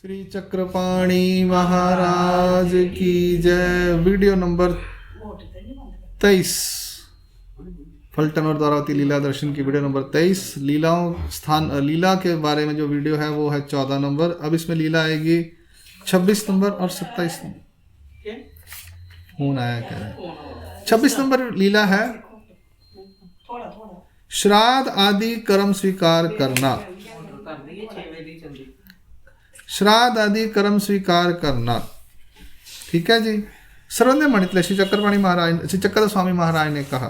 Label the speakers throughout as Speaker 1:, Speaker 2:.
Speaker 1: श्री चक्रपाणी महाराज की जय। Video number 23 Phaltan और द्वारावती लीला दर्शन की वीडियो नंबर 23। लीला के बारे में जो वीडियो है वो है 14 नंबर। अब इसमें लीला आएगी 26 नंबर और 27 नंबर। फोन आया कह रहे 26 नंबर लीला है श्राद्ध आदि कर्म स्वीकार करना। श्राद्ध आदि कर्म स्वीकार करना, ठीक है जी। सर्वज्ञ मणितले श्री चक्कर स्वामी महाराज ने कहा,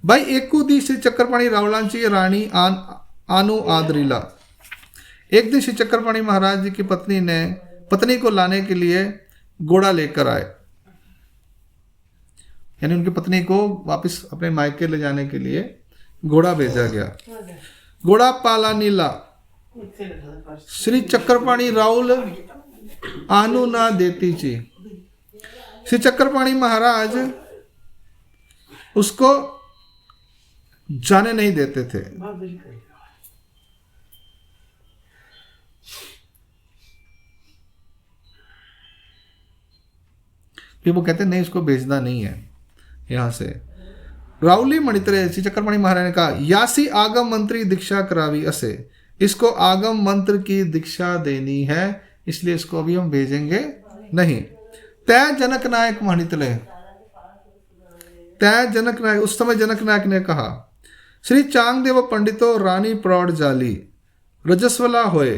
Speaker 1: भाई एकू दी श्री चक्रपाणी रावलांची रानी आनु आदरीला। एक दिन श्री चक्रपाणी महाराज जी की पत्नी को लाने के लिए घोड़ा लेकर आए, यानी उनकी पत्नी को वापस अपने मायके ले जाने के लिए घोड़ा भेजा गया। घोड़ा पाला नीला श्री चक्रपाणी राहुल आनु ना देती जी। श्री चक्रपाणी महाराज उसको जाने नहीं देते थे। फिर वो कहते नहीं, उसको भेजना नहीं है यहां से। राहुली मणितरे श्री चक्रपाणी महाराज ने कहा, यासी आगम मंत्री दीक्षा करावी असे। इसको आगम मंत्र की दीक्षा देनी है, इसलिए इसको अभी हम भेजेंगे नहीं। तय जनक नायक मणितले, तय जनक नायक, उस समय जनक नायक ने कहा, श्री चांगदेव पंडितो रानी प्रौढ़ जाली रजस्वला होए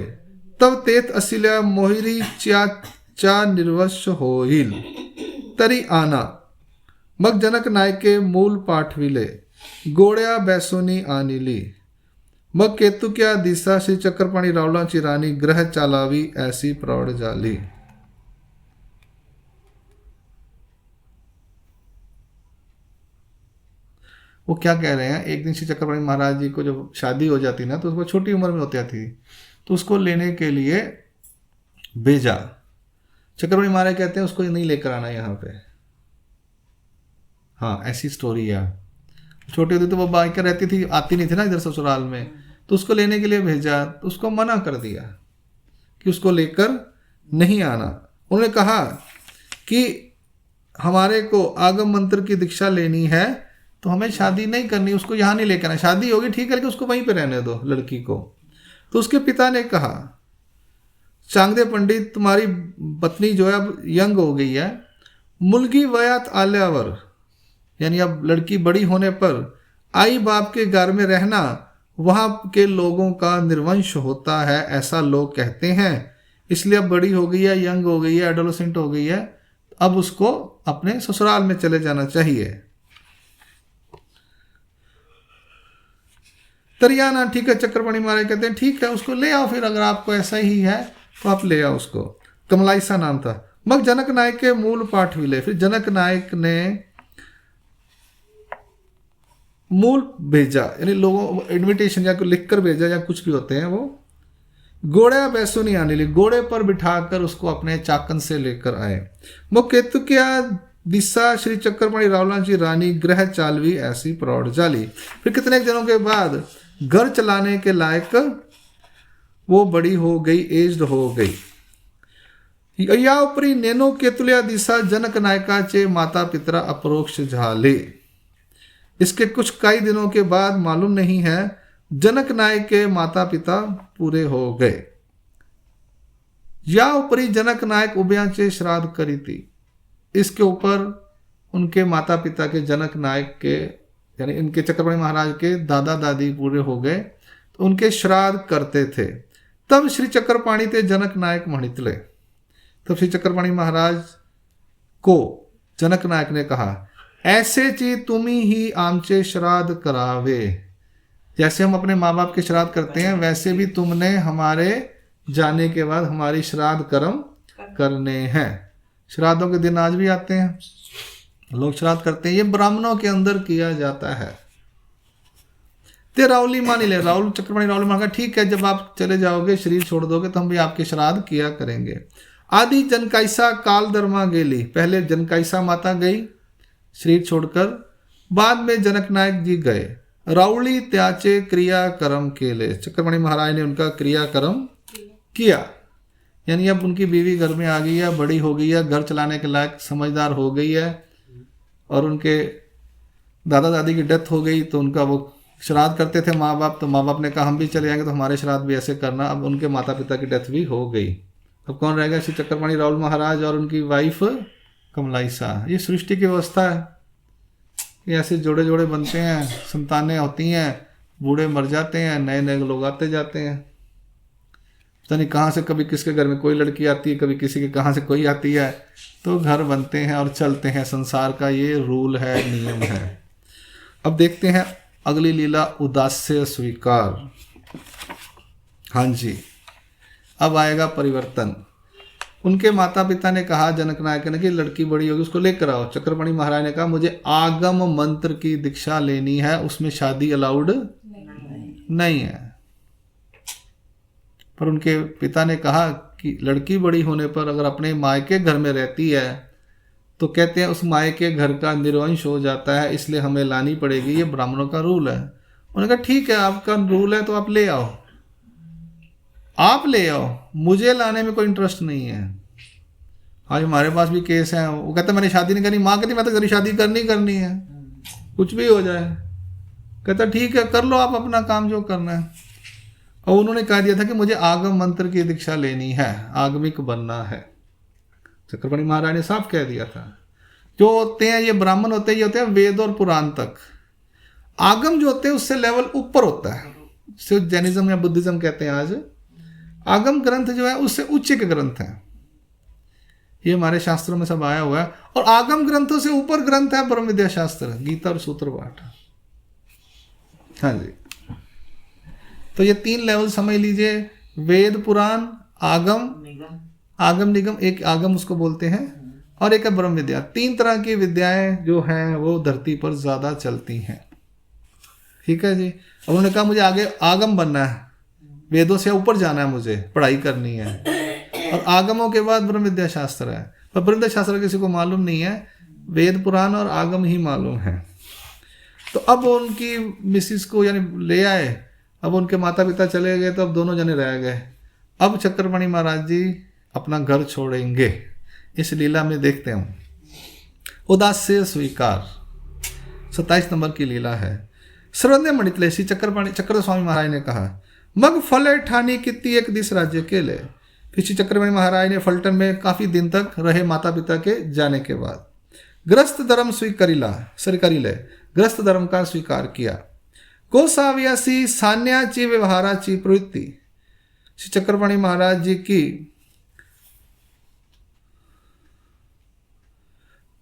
Speaker 1: तब तेत असिल्या मोहिरी चा निर्वश होईल तरी आना। मग जनक नायके मूल पाठविले गोड्या बैसोनी आनिली। मग केतु क्या दिशा श्री चक्रपाणी रावलांची रानी ग्रह चालावी ऐसी प्रौढ़ जाली। वो क्या कह रहे हैं, एक दिन श्री चक्रपाणी महाराज जी को जब शादी हो जाती ना, तो उसको छोटी उम्र में होती थी, तो उसको लेने के लिए भेजा। चक्रपाणी महाराज कहते हैं उसको नहीं लेकर आना यहाँ पे। हाँ, ऐसी स्टोरी है। छोटी होती तो वो बाइकर रहती थी, आती नहीं थी ना इधर ससुराल में, तो उसको लेने के लिए भेजा, तो उसको मना कर दिया कि उसको लेकर नहीं आना। उन्होंने कहा कि हमारे को आगम मंत्र की दीक्षा लेनी है, तो हमें शादी नहीं करनी, उसको यहाँ नहीं लेकर आना। शादी होगी ठीक है, लेकिन उसको वहीं पे रहने दो लड़की को। तो उसके पिता ने कहा, चांगदेव पंडित तुम्हारी पत्नी जो है अब यंग हो गई है, मुलगी वयात आल्यावर, यानी अब लड़की बड़ी होने पर आई बाप के घर में रहना वहां के लोगों का निर्वंश होता है, ऐसा लोग कहते हैं। इसलिए अब बड़ी हो गई है, यंग हो गई है, एडोलेसेंट हो गई है, अब उसको अपने ससुराल में चले जाना चाहिए। तरियाना, ठीक है। चक्रपाणी महाराज कहते हैं ठीक है, उसको ले आओ फिर, अगर आपको ऐसा ही है तो आप ले आओ उसको। कमलाइसा नाम था। मग जनक नायक के मूल पाठ मिले, फिर जनक नायक ने मूल भेजा, यानी लोगों इनविटेशन या लिख कर भेजा या कुछ भी होते हैं वो। घोड़ा बैसो नहीं आने ली, घोड़े पर बिठाकर उसको अपने चाकन से लेकर आए। वो केतु क्या दिशा श्री चक्रपाणी रावलांची रानी ग्रह चालवी ऐसी प्रौढ़ जाली। फिर कितने दिनों के बाद घर चलाने के लायक वो बड़ी हो गई, एज्ड हो गई। या उपरी नैनो केतुलिया दिशा जनक नायकाचे माता पिता अपरोक्ष झाले। इसके कुछ कई दिनों के बाद मालूम नहीं है जनक नायक के माता पिता पूरे हो गए। या ऊपरी जनक नायक उभयांचे श्राद्ध करी थी। इसके ऊपर उनके माता पिता के जनक नायक के, यानी इनके चक्रपाणी महाराज के दादा दादी पूरे हो गए, तो उनके श्राद्ध करते थे। तब श्री चक्रपाणी ते जनक नायक मणितले, तब श्री चक्रपाणी महाराज को जनक नायक ने कहा, ऐसे चीज तुम्ही ही आमचे श्राद्ध करावे। जैसे हम अपने माँ बाप के श्राद्ध करते हैं, वैसे भी तुमने हमारे जाने के बाद हमारी श्राद्ध कर्म करने हैं। श्राद्धों के दिन आज भी आते हैं, लोग श्राद्ध करते हैं, ये ब्राह्मणों के अंदर किया जाता है। ते राहुली मान ले, राहुल चक्रपाणी राहुल मान कहा ठीक है, जब आप चले जाओगे, शरीर छोड़ दोगे, तो हम भी आपके श्राद्ध किया करेंगे। आदि जनकाइसा काल धर्मा गेली, पहले जनकाइसा माता गई शरीर छोड़कर, बाद में जनक नायक जी गए। राउली त्याचे क्रिया कर्म के लिए चक्रपाणी महाराज ने उनका क्रिया कर्म किया। यानी अब उनकी बीवी घर में आ गई है, बड़ी हो गई है, घर चलाने के लायक समझदार हो गई है, और उनके दादा दादी की डेथ हो गई तो उनका वो श्राद्ध करते थे माँ बाप, तो माँ बाप ने कहा हम भी चले जाएंगे तो हमारे श्राद्ध भी ऐसे करना। अब उनके माता पिता की डेथ भी हो गई, अब कौन रहेगा? श्री चक्रपाणि राहुल महाराज और उनकी वाइफ कमलाई शाह। ये सृष्टि की व्यवस्था है, ये ऐसे जोड़े जोड़े बनते हैं, संतानें होती हैं, बूढ़े मर जाते हैं, नए नए लोग आते जाते हैं। पता नहीं कहाँ से कभी किसके घर में कोई लड़की आती है, कभी किसी के कहाँ से कोई आती है, तो घर बनते हैं और चलते हैं। संसार का ये रूल है, नियम है। अब देखते हैं अगली लीला, उदास्य स्वीकार। हाँ जी, अब आएगा परिवर्तन। उनके माता पिता ने कहा जनक नायक ने कि लड़की बड़ी होगी उसको लेकर आओ। चक्रपाणि महाराज ने कहा मुझे आगम मंत्र की दीक्षा लेनी है, उसमें शादी अलाउड नहीं है। पर उनके पिता ने कहा कि लड़की बड़ी होने पर अगर अपने मायके घर में रहती है तो कहते हैं उस मायके घर का निर्वंश हो जाता है, इसलिए हमें लानी पड़ेगी, ये ब्राह्मणों का रूल है। उन्होंने कहा ठीक है, आपका रूल है तो आप ले आओ, आप ले आओ, मुझे लाने में कोई इंटरेस्ट नहीं है। आज हमारे पास भी केस है, वो कहते मैंने शादी नहीं करनी, माँ कहती मैं तो तेरी शादी करनी है, कुछ भी हो जाए। कहता ठीक है कर लो आप अपना काम जो करना है। और उन्होंने कह दिया था कि मुझे आगम मंत्र की दीक्षा लेनी है, आगमिक बनना है। चक्रपाणि महाराज ने साफ कह दिया था। जो होते हैं ये ब्राह्मण होते हैं, ये होते हैं वेद और पुराण तक। आगम जो होते हैं उससे लेवल ऊपर होता है, सिर्फ जैनिज्म या बुद्धिज्म कहते हैं आज। आगम ग्रंथ जो है उससे उच्च के ग्रंथ हैं, ये हमारे शास्त्रों में सब आया हुआ है। और आगम ग्रंथों से ऊपर ग्रंथ है ब्रह्म विद्या शास्त्र, गीता और सूत्र पाठ। हाँ जी, तो ये 3 लेवल समझ लीजिए, वेद पुराण, आगम निगम, एक आगम उसको बोलते हैं, और एक है ब्रह्म विद्या। 3 तरह की विद्याएं जो हैं वो धरती पर ज़्यादा चलती हैं। ठीक है जी। अब उन्होंने कहा मुझे आगे आगम बनना है, वेदों से ऊपर जाना है, मुझे पढ़ाई करनी है। और आगमों के बाद ब्रह्म विद्या शास्त्र है, पर ब्रह्म विद्या शास्त्र किसी को मालूम नहीं है, वेद पुराण और आगम ही मालूम है। तो अब उनकी मिसिस को यानी ले आए, अब उनके माता पिता चले गए, तो अब दोनों जने रह गए। अब चक्रपाणि महाराज जी अपना घर छोड़ेंगे। इस लीला में देखते हैं उदास्य स्वीकार, 27 नंबर की लीला है। सर्वज्ञ मणितले श्री चक्र स्वामी महाराज ने कहा मग फल ठानी कितनी एक दिस राज्य के ले। फिर श्री चक्रपाणि महाराज ने फलटन में काफी दिन तक रहे माता पिता के जाने के बाद। ग्रस्त धर्म स्वीकरिले, ग्रस्त धर्म का स्वीकार किया। गोसाव्यासी सान्याची व्यवहाराची प्रवृत्ति। श्री चक्रपाणि महाराज जी की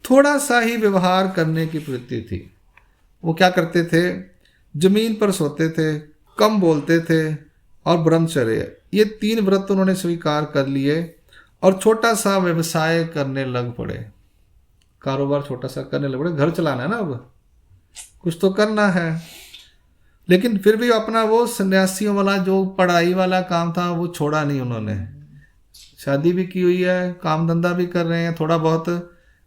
Speaker 1: थोड़ा सा ही व्यवहार करने की प्रवृत्ति थी। वो क्या करते थे? जमीन पर सोते थे, कम बोलते थे और ब्रह्मचर्य, ये 3 व्रत उन्होंने स्वीकार कर लिए और छोटा सा व्यवसाय करने लग पड़े। कारोबार छोटा सा करने लग पड़े। घर चलाना है ना, अब कुछ तो करना है। लेकिन फिर भी अपना वो सन्यासियों वाला जो पढ़ाई वाला काम था वो छोड़ा नहीं उन्होंने। शादी भी की हुई है, काम धंधा भी कर रहे हैं थोड़ा बहुत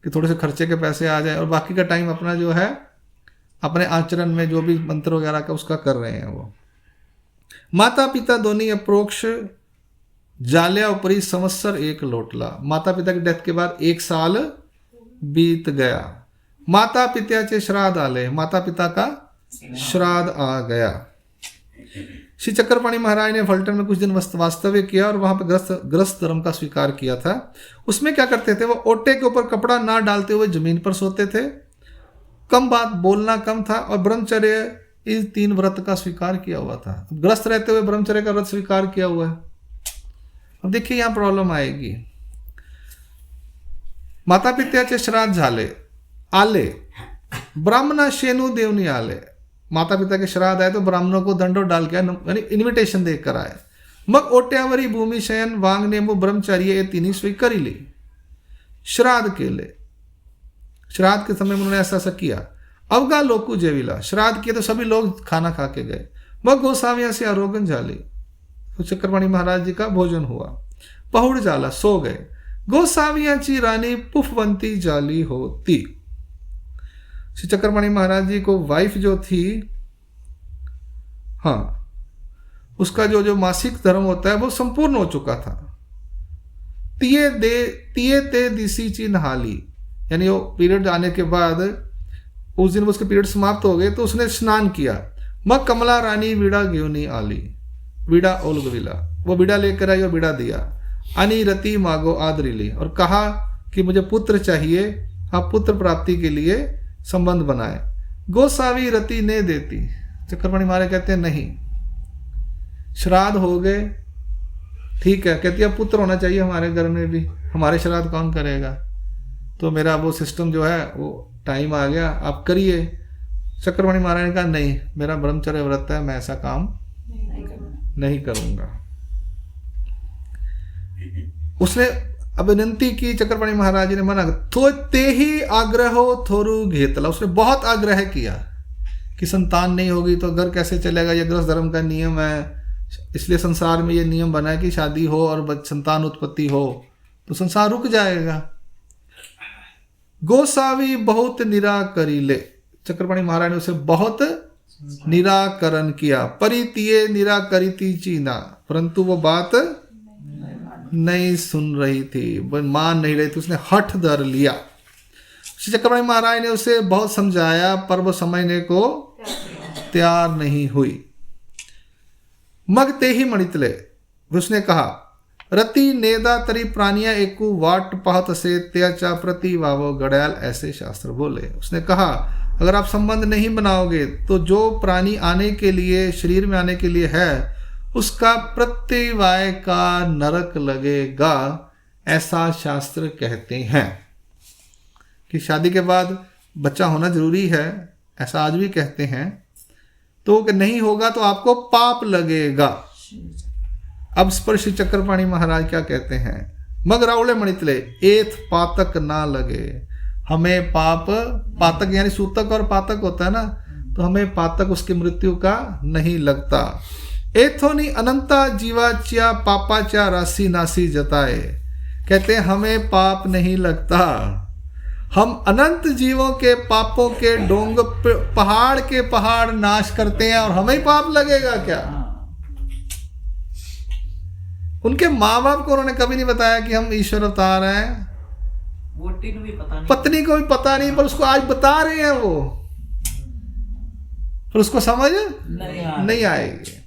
Speaker 1: कि थोड़े से खर्चे के पैसे आ जाए, और बाकी का टाइम अपना जो है अपने आचरण में जो भी मंत्र वगैरह का उसका कर रहे हैं वो। माता पिता दोनों अप्रोक्ष जाल्या उपरी संवत्सर 1 लोटला। माता पिता की डेथ के बाद 1 साल बीत गया। माता पित्याचे श्राद्ध आले, माता पिता का श्राद्ध आ गया। श्री चक्रपाणि महाराज ने फलटन में कुछ दिन वास्तव्य किया और वहां पर ग्रस्त धर्म का स्वीकार किया था। उसमें क्या करते थे? वो ओटे के ऊपर कपड़ा ना डालते हुए जमीन पर सोते थे, कम बात बोलना कम था, और ब्रह्मचर्य इस 3 व्रत का स्वीकार किया हुआ था। ग्रस्त रहते हुए ब्रह्मचर्य का व्रत स्वीकार किया हुआ है। अब देखिए यहां प्रॉब्लम आएगी। माता पित्याचे श्राद्ध झाले आले, ब्राह्मणा शेनु देवनी आले। माता पिता के श्राद्ध आए तो ब्राह्मणों को दंडो डाल के यानी इन्विटेशन देकर आए। मग ओट्यावरी भूमि शयन वांग नेमो ब्रह्मचर्य ये 3 स्वीकरिली। श्राद्ध के लिए, श्राद्ध के समय में उन्होंने ऐसा किया। अवगा लोकु जेविला, श्राद्ध किए तो सभी लोग खाना खा के गए। मग गोसाविया से आरोगन झाली, तो चक्रपाणि महाराज जी का भोजन हुआ। पहुड़ जाला, सो गए। गोसाविया ची रानी पुफवंती जाली होती। श्री चक्रपाणि महाराज जी को वाइफ जो थी, हाँ, उसका जो मासिक धर्म होता है वो संपूर्ण हो चुका था। तिये ते दिसी ची नहाली, यानी वो पीरियड आने के बाद उस दिन उसके पीरियड समाप्त हो गए तो उसने स्नान किया। म कमला रानी बीड़ा घेऊनी आली, बीड़ा ओलगविला, वो बीड़ा लेकर आई और बीड़ा दिया। अनि रति मागो आदरिली, और कहा कि मुझे पुत्र चाहिए, आप पुत्र प्राप्ति के लिए संबंध बनाए। गोसावी रति ने देती, चक्रपाणी महाराज कहते हैं नहीं, श्राद्ध हो गए, ठीक है, कहती है पुत्र होना चाहिए हमारे घर में भी, हमारे श्राद्ध कौन करेगा, तो मेरा वो सिस्टम जो है वो टाइम आ गया, आप करिए। चक्रपाणी महाराज ने कहा नहीं, मेरा ब्रह्मचर्य व्रत है, मैं ऐसा काम नहीं करूंगा। उसने अब विनती की, चक्रपाणी महाराज ने मना, तो ते ही आग्रहो थोरू घेतला, उसने बहुत आग्रह किया कि संतान नहीं होगी तो घर कैसे चलेगा, ये गृहस्थ धर्म का नियम है, इसलिए संसार में ये नियम बना है कि शादी हो और संतान उत्पत्ति हो तो संसार रुक जाएगा। गोसावी बहुत निराकरिले, चक्रपाणी महाराज ने उसे बहुत निराकरण किया। परितिये निराकरिती चीना, परंतु वो बात नहीं सुन रही थी, मान नहीं रही थी, उसने हठ धर लिया। चक्रपाणी महाराज ने उसे बहुत समझाया पर वो समझने को तैयार नहीं हुई। मग ते ही मणितले, उसने कहा रति नेदा तरी प्राणिया एकु वाट पाहत से त्याचा प्रति वावो गड़याल, ऐसे शास्त्र बोले। उसने कहा अगर आप संबंध नहीं बनाओगे तो जो प्राणी आने के लिए, शरीर में आने के लिए है, उसका प्रत्यवाय का नरक लगेगा, ऐसा शास्त्र कहते हैं। कि शादी के बाद बच्चा होना जरूरी है, ऐसा आज भी कहते हैं, तो नहीं होगा तो आपको पाप लगेगा। अब इस पर श्री चक्रपाणी महाराज क्या कहते हैं, मग रावले मणितले एथ पातक ना लगे, हमें पाप, पातक यानी सूतक और पातक होता है ना, तो हमें पातक उसकी मृत्यु का नहीं लगता। एथोनी अनंता जीवाच्या पापाच्या राशि नासी जताए, कहते हैं हमें पाप नहीं लगता, हम अनंत जीवों के पापों के डोंग पहाड़ के पहाड़ नाश करते हैं और हमें पाप लगेगा क्या। उनके माँ बाप को उन्होंने कभी नहीं बताया कि हम ईश्वर अवतार हैं,
Speaker 2: वोटी को भी पता नहीं,
Speaker 1: पत्नी को भी पता नहीं, पर उसको आज बता रहे हैं वो, पर उसको समझ नहीं आएगी।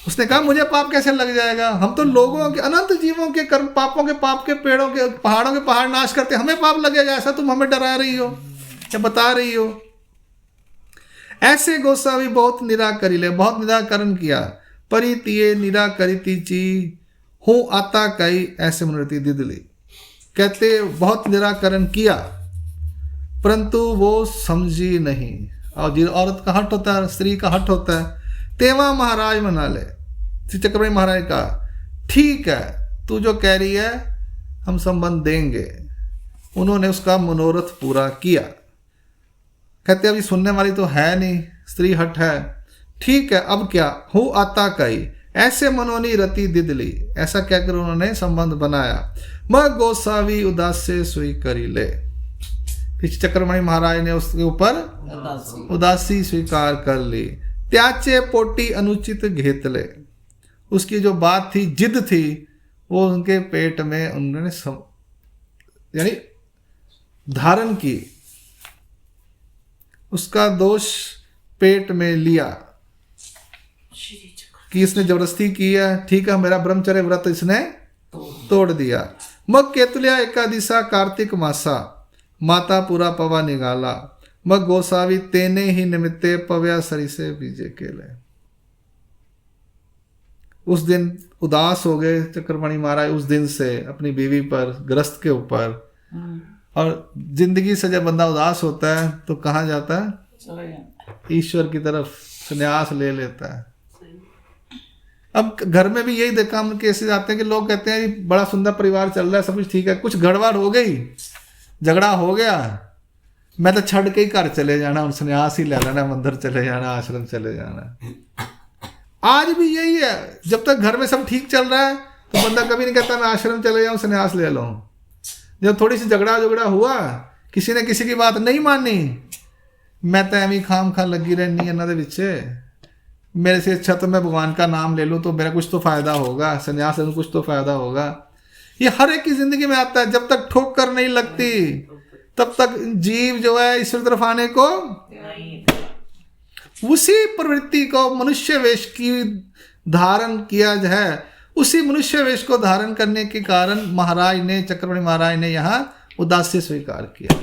Speaker 1: उसने कहा मुझे पाप कैसे लग जाएगा, हम तो लोगों के, अनंत जीवों के कर्म, पापों के, पाप के पेड़ों के, पहाड़ों के पहाड़ नाश करते, हमें पाप लगेगा, ऐसा तुम हमें डरा रही हो या बता रही हो। ऐसे गोसावी बहुत निराकरिले, बहुत निराकरण किया। परितिये निराकरिती ची हूँ आता कई, ऐसे मनोरती दिदली, कहते बहुत निराकरण किया परंतु वो समझी नहीं। और जिस औरत का हट होता है, स्त्री का हट होता है, तेवा महाराज मना ले। श्री चक्रपाणी महाराज का ठीक है, तू जो कह रही है हम संबंध देंगे। उन्होंने उसका मनोरथ पूरा किया। कहते अभी सुनने वाली तो है नहीं, स्त्री हट है, ठीक है अब क्या, हूँ आता कई, ऐसे मनोनी रति दिदली, ऐसा कहकर उन्होंने संबंध बनाया। म गोसावी उदास से सुई करी ले, फिर चक्रपाणी महाराज ने उसके ऊपर उदासी स्वीकार कर ली। त्याचे पोटी अनुचित घेतले, उसकी जो बात थी, जिद थी, वो उनके पेट में उन्होंने यानी धारण की, उसका दोष पेट में लिया कि इसने जबरदस्ती किया, ठीक है मेरा ब्रह्मचर्य व्रत इसने तोड़ दिया। मग केतुलिया एकादिशा कार्तिक मासा, माता पूरा पवा निगाला, मग गोसावी तेने ही निमित्ते पव्या सरी से बीजे केले। उस दिन उदास हो गए चक्रपाणी महाराज, उस दिन से अपनी बीवी पर, ग्रस्त के ऊपर। और जिंदगी से जब बंदा उदास होता है तो कहाँ जाता है, ईश्वर की तरफ संन्यास ले लेता है। अब घर में भी यही देखा हम, केसेस आते हैं कि लोग कहते हैं बड़ा सुंदर परिवार चल रहा है, सब कुछ ठीक है, कुछ गड़बड़ हो गई, झगड़ा हो गया, मैं तो छड़ के ही घर चले जाना, उन संन्यास ही ले लेना, मंदिर चले जाना, आश्रम चले जाना। आज भी यही है, जब तक घर में सब ठीक चल रहा है तो बंदा कभी नहीं कहता मैं आश्रम चले जाऊं, संन्यास ले लूं। जब थोड़ी सी झगड़ा हुआ, किसी ने किसी की बात नहीं मानी, मैं तो एवं खाम खा लगी रहनी इन्हों के पिछे, मेरे से अच्छा तो मैं भगवान का नाम ले लूँ तो मेरा कुछ तो फ़ायदा होगा, संन्यास ले लूँ कुछ तो फ़ायदा होगा। ये हर एक की जिंदगी में आता है। जब तक ठोकर नहीं लगती तब तक जीव जो है ईश्वर तरफ आने को, उसी प्रवृत्ति को मनुष्य वेश की धारण किया है। उसी मनुष्य वेश को धारण करने के कारण महाराज ने, चक्रवर्ती महाराज ने यहाँ उदास्य स्वीकार किया।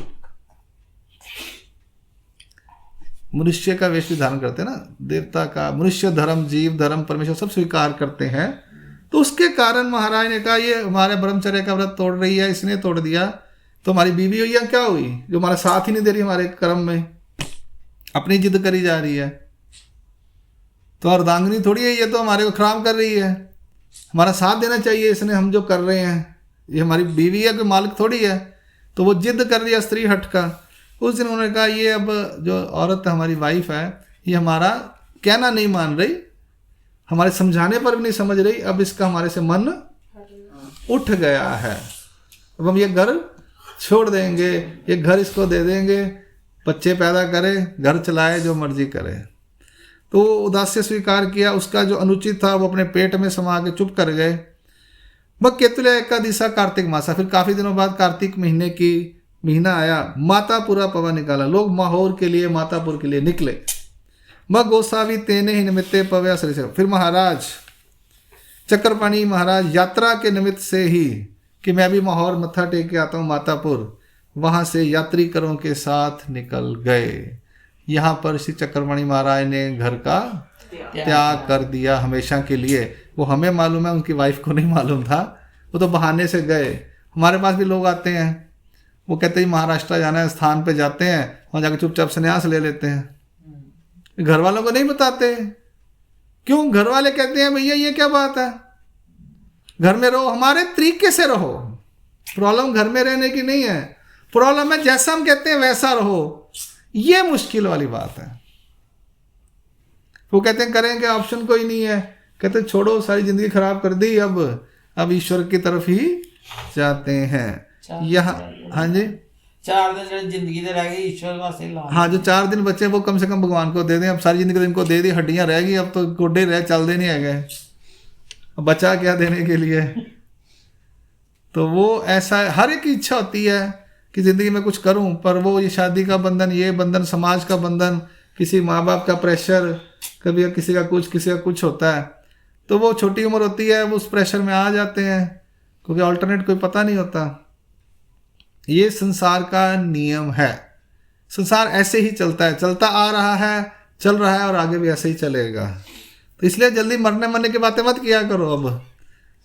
Speaker 1: मनुष्य का वेश भी धारण करते हैं ना, देवता का, मनुष्य धर्म, जीव धर्म, परमेश्वर सब स्वीकार करते हैं। तो उसके कारण महाराज ने कहा ये हमारे ब्रह्मचर्य का व्रत तोड़ रही है, इसने तोड़ दिया तो हमारी बीवी हुई या क्या हुई, जो हमारा साथ ही नहीं दे रही हमारे कर्म में, अपनी जिद करी जा रही है। तो अर्धांगिनी थोड़ी है ये, तो हमारे को खराब कर रही है, हमारा साथ देना चाहिए इसने, हम जो कर रहे हैं ये हमारी बीवी है, कोई मालिक थोड़ी है। तो वो जिद कर रही है स्त्री हट का। उस दिन उन्होंने कहा ये अब जो औरत हमारी वाइफ है ये हमारा कहना नहीं मान रही, हमारे समझाने पर भी नहीं समझ रही, अब इसका हमारे से मन उठ गया है, अब हम ये घर छोड़ देंगे, ये घर इसको दे देंगे, बच्चे पैदा करे, घर चलाए, जो मर्जी करे। तो उदास्य स्वीकार किया। उसका जो अनुचित था वो अपने पेट में समा के चुप कर गए। वह केतुल्य एकादशा कार्तिक मासा, फिर काफ़ी दिनों बाद कार्तिक महीना आया, मातापुरा पवा निकाला, लोग माहौर के लिए, मातापुर के लिए निकले। म गोसावी तेने ही निमित्ते पव्या सरिसे, फिर महाराज चक्रपाणी महाराज यात्रा के निमित्त से ही कि मैं भी माहौर मत्था टेक के आता हूँ मातापुर, वहाँ से यात्री करों के साथ निकल गए। यहाँ पर श्री चक्रपाणी महाराज ने घर का त्याग कर दिया हमेशा के लिए। वो हमें मालूम है, उनकी वाइफ को नहीं मालूम था, वो तो बहाने से गए। हमारे पास भी लोग आते हैं, वो कहते हैं महाराष्ट्र जाना है, स्थान पे जाते हैं, वहाँ जाकर चुपचाप संन्यास ले लेते हैं, घर वालों को नहीं बताते। क्यों? घर वाले कहते हैं भैया ये क्या बात है, घर में रहो, हमारे तरीके से रहो। प्रॉब्लम घर में रहने की नहीं है, प्रॉब्लम है जैसा हम कहते हैं वैसा रहो, ये मुश्किल वाली बात है। वो कहते हैं करेंगे, ऑप्शन कोई नहीं है, कहते छोड़ो, सारी जिंदगी खराब कर दी, अब ईश्वर की तरफ ही जाते हैं। यहाँ हाँ जी,
Speaker 2: 4 दिन जिंदगी दे रह गई, ईश्वर वास्ते ला।
Speaker 1: हाँ, जो 4 दिन बचे वो कम से कम भगवान को दे दें। अब सारी जिंदगी इनको दे दी, हड्डियां रह गई, अब तो गोडे रह चलते नहीं है गए, बचा क्या देने के लिए। तो वो ऐसा हर एक की इच्छा होती है कि ज़िंदगी में कुछ करूं, पर वो ये शादी का बंधन, ये बंधन, समाज का बंधन, किसी माँ बाप का प्रेशर, कभी किसी का कुछ होता है, तो वो छोटी उम्र होती है, वो उस प्रेशर में आ जाते हैं, क्योंकि अल्टरनेट कोई पता नहीं होता। ये संसार का नियम है, संसार ऐसे ही चलता है, चलता आ रहा है, चल रहा है और आगे भी ऐसे ही चलेगा। तो इसलिए जल्दी मरने की बातें मत किया करो, अब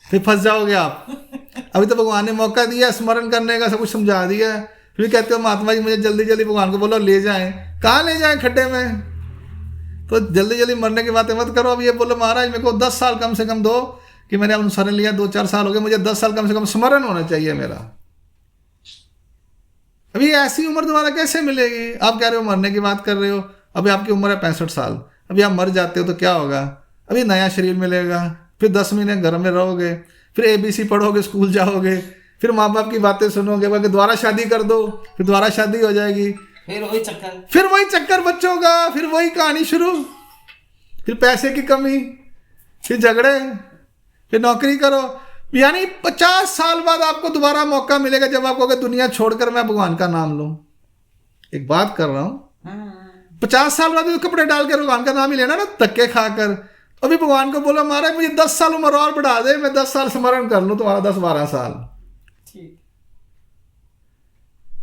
Speaker 1: फिर फंस जाओगे आप। अभी तो भगवान ने मौका दिया स्मरण करने का, सब कुछ समझा दिया, फिर कहते हो महात्मा जी मुझे जल्दी जल्दी भगवान को बोलो ले जाएं। कहाँ ले जाएं? खड्डे में। तो जल्दी जल्दी मरने की बातें मत करो। अब ये बोलो महाराज मेरे को 10 साल कम से कम दो, कि मैंने अनुसरण लिया 2-4 साल हो गए, मुझे 10 साल कम से कम स्मरण होना चाहिए मेरा। अभी ऐसी उम्र दोबारा कैसे मिलेगी? आप कह रहे हो मरने की बात कर रहे हो, अभी आपकी उम्र है 65 साल, अभी आप मर जाते हो तो क्या होगा? अभी नया शरीर मिलेगा, फिर 10 महीने घर में रहोगे, फिर ABC पढ़ोगे, स्कूल जाओगे, फिर माँ बाप की बातें सुनोगे, बोले दोबारा शादी कर दो, फिर दोबारा शादी हो जाएगी,
Speaker 2: फिर वही चक्कर
Speaker 1: बच्चों का, फिर वही कहानी शुरू, फिर पैसे की कमी, फिर झगड़े, फिर नौकरी करो। यानी 50 साल बाद आपको दोबारा मौका मिलेगा जब आप कहोगे दुनिया छोड़कर मैं भगवान का नाम लूं। एक बात कर रहा हूं, 50 साल बाद तो कपड़े डाल के भगवान का नाम ही लेना ना, धक्के खाकर। अभी भगवान को बोलो महाराज मुझे 10 साल उम्र और बढ़ा दे, मैं 10 साल स्मरण कर लूं, तुम्हारा 10-12 साल।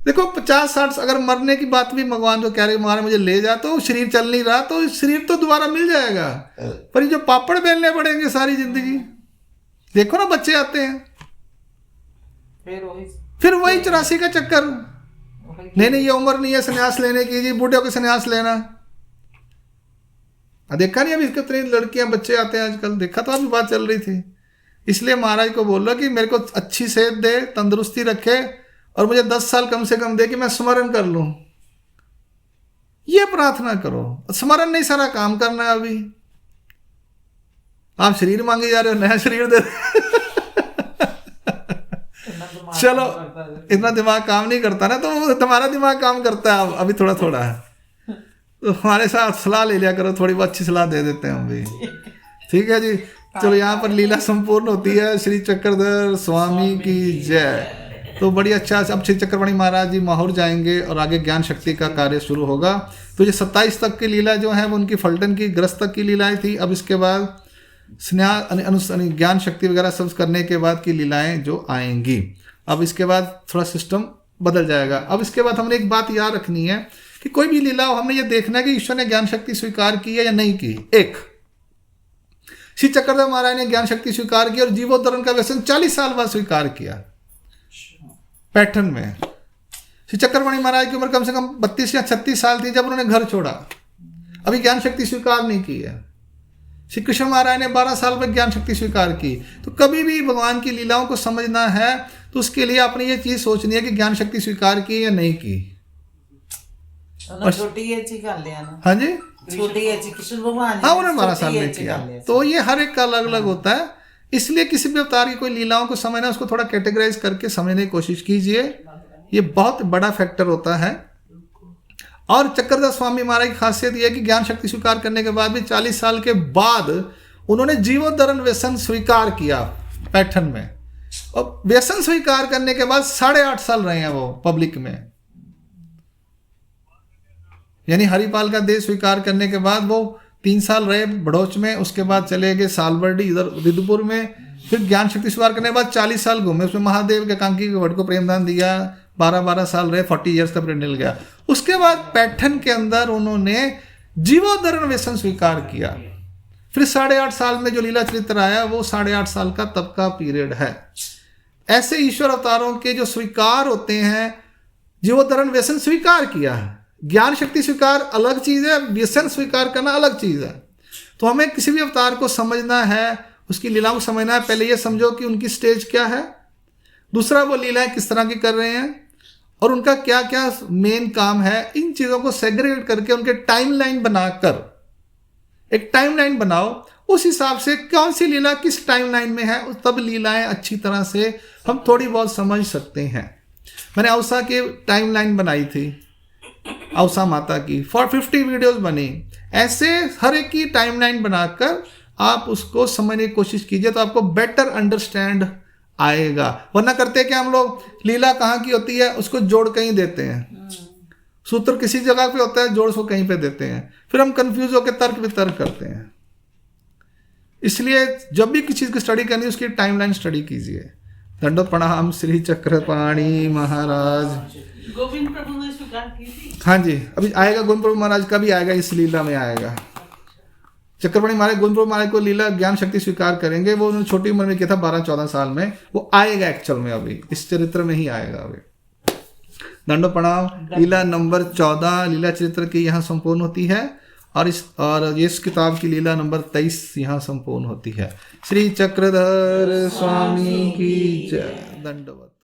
Speaker 1: देखो 50-60 अगर मरने की बात भी भगवान को कह रहे महाराज मुझे ले जा, तो शरीर चल नहीं रहा, तो शरीर तो दोबारा मिल जाएगा, पर ये जो पापड़ बेलने पड़ेंगे सारी जिंदगी। देखो ना बच्चे आते हैं, फिर वही 84 का चक्कर। नहीं ये उम्र नहीं है संन्यास लेने की, जी बूढ़े को संन्यास लेना। देखा नहीं अभी कितनी लड़कियां बच्चे आते हैं आजकल, देखा तो अभी बात चल रही थी। इसलिए महाराज को बोल रहा कि मेरे को अच्छी सेहत दे, तंदुरुस्ती रखे, और मुझे 10 साल कम से कम दे कि मैं स्मरण कर लूं। ये प्रार्थना करो, स्मरण नहीं सारा काम करना है। अभी आप शरीर मांगे जा रहे हो, नया शरीर दे चलो इतना दिमाग काम नहीं करता ना, तो तुम्हारा दिमाग काम करता है अभी थोड़ा थोड़ा है, तो हमारे साथ सलाह ले लिया करो, थोड़ी बहुत अच्छी सलाह दे देते हैं हम भी। ठीक है जी। चलो यहाँ पर लीला संपूर्ण होती है। श्री चक्रधर स्वामी की जय। तो बड़ी अच्छा। अब श्री चक्रपाणी महाराज जी माहौर जाएंगे और आगे ज्ञान शक्ति का कार्य शुरू होगा। तो ये 27 तक की लीला जो है वो उनकी फलटन की ग्रस्त तक की लीलाएं थी। अब इसके बाद स्नेह ज्ञान शक्ति वगैरह सब करने के बाद की लीलाएं जो आएंगी। अब इसके बाद थोड़ा सिस्टम बदल जाएगा। अब इसके बाद हमने एक बात याद रखनी है कि कोई भी लीला हो, हमने ये देखना है कि ईश्वर ने ज्ञान शक्ति स्वीकार की है या नहीं की। एक श्री चक्रधर महाराज ने ज्ञान शक्ति स्वीकार की और जीवोद्धरण का व्यसन 40 साल बाद स्वीकार किया पैठन में। श्री चक्रपाणी महाराज की उम्र कम से कम 32 या 36 साल थी जब उन्होंने घर छोड़ा, अभी ज्ञान शक्ति स्वीकार नहीं की है। श्री कृष्ण महाराज ने 12 साल में ज्ञान शक्ति स्वीकार की। तो कभी भी भगवान की लीलाओं को समझना है तो उसके लिए आपने ये चीज सोचनी है कि ज्ञान शक्ति स्वीकार की या नहीं की।
Speaker 2: छोटी एज ही कर लिया ना।
Speaker 1: हाँ जी,
Speaker 2: छोटी एज कृष्ण भगवान।
Speaker 1: हाँ, उन्होंने 12 साल में किया। तो ये हर एक का अलग अलग होता है। इसलिए किसी भी अवतार की कोई लीलाओं को समझना, उसको थोड़ा कैटेगराइज करके समझने की कोशिश कीजिए। ये बहुत बड़ा फैक्टर होता है। और चक्रधर स्वामी महाराज की खासियत यह है कि ज्ञान शक्ति स्वीकार करने के बाद भी 40 साल के बाद उन्होंने जीवोद्धरण व्यसन स्वीकार किया पैठन में। और व्यसन स्वीकार करने के बाद 8.5 साल रहे हैं वो पब्लिक में, यानी हरिपाल का देश स्वीकार करने के बाद वो 3 साल रहे बड़ोच में। उसके बाद चले गए सालबर्डी इधर रिद्धपुर में। फिर ज्ञान शक्ति स्वीकार करने के बाद 40 साल घूमे, उसमें महादेव के कांकी के वट को प्रेमदान दिया। 12 साल रहे, 40 ईयर्स का पीरियड मिल गया। उसके बाद पैठन के अंदर उन्होंने जीवोद्धरण व्यसन स्वीकार किया। फिर 8.5 साल में जो लीला चरित्र आया वो 8.5 साल का तब का पीरियड है। ऐसे ईश्वर अवतारों के जो स्वीकार होते हैं, जीवोद्धरण व्यसन स्वीकार किया है। ज्ञान शक्ति स्वीकार अलग चीज है, व्यसन स्वीकार करना अलग चीज है। तो हमें किसी भी अवतार को समझना है, उसकी लीलाओं को समझना है। पहले ये समझो कि उनकी स्टेज क्या है, दूसरा वो लीलाएं किस तरह की कर रहे हैं और उनका क्या क्या मेन काम है। इन चीजों को सेग्रीगेट करके उनके टाइमलाइन बनाकर एक टाइमलाइन बनाओ। उस हिसाब से कौन सी लीला किस टाइमलाइन में है, तब लीलाएं अच्छी तरह से हम थोड़ी बहुत समझ सकते हैं। मैंने औसा की टाइमलाइन बनाई थी, औसा माता की 450 वीडियोस बनी। ऐसे हर एक की टाइमलाइन बनाकर आप उसको समझने की कोशिश कीजिए तो आपको बेटर अंडरस्टैंड आएगा। वरना करते क्या हम लोग, लीला कहाँ की होती है उसको जोड़ कहीं देते हैं, सूत्र किसी जगह पे होता है, जोड़ उसको कहीं पे देते हैं, फिर हम कंफ्यूज होकर तर्क वितर्क करते हैं। इसलिए जब भी किसी चीज की स्टडी करनी है उसकी टाइमलाइन स्टडी कीजिए। दंडोत प्रणाम श्री चक्रपाणी महाराज।
Speaker 2: गोविंद प्रभु ने स्वीकार की थी।
Speaker 1: हाँ जी, अभी आएगा गोविंद प्रभु महाराज का भी आएगा, इस लीला में आएगा। चक्रपाणी महाराज गोविंद प्रभु महाराज को लीला ज्ञान शक्ति स्वीकार करेंगे। वो उन्होंने छोटी उम्र में किया था, 12-14 साल में। वो आएगा एक्चुअल में, अभी इस चरित्र में ही आएगा। अभी दंडो प्रणाम। लीला नंबर 14 लीला चरित्र की यहाँ संपूर्ण होती है और इस किताब की लीला नंबर 23 यहाँ संपूर्ण होती है। श्री चक्रधर स्वामी की जय। दंडवत।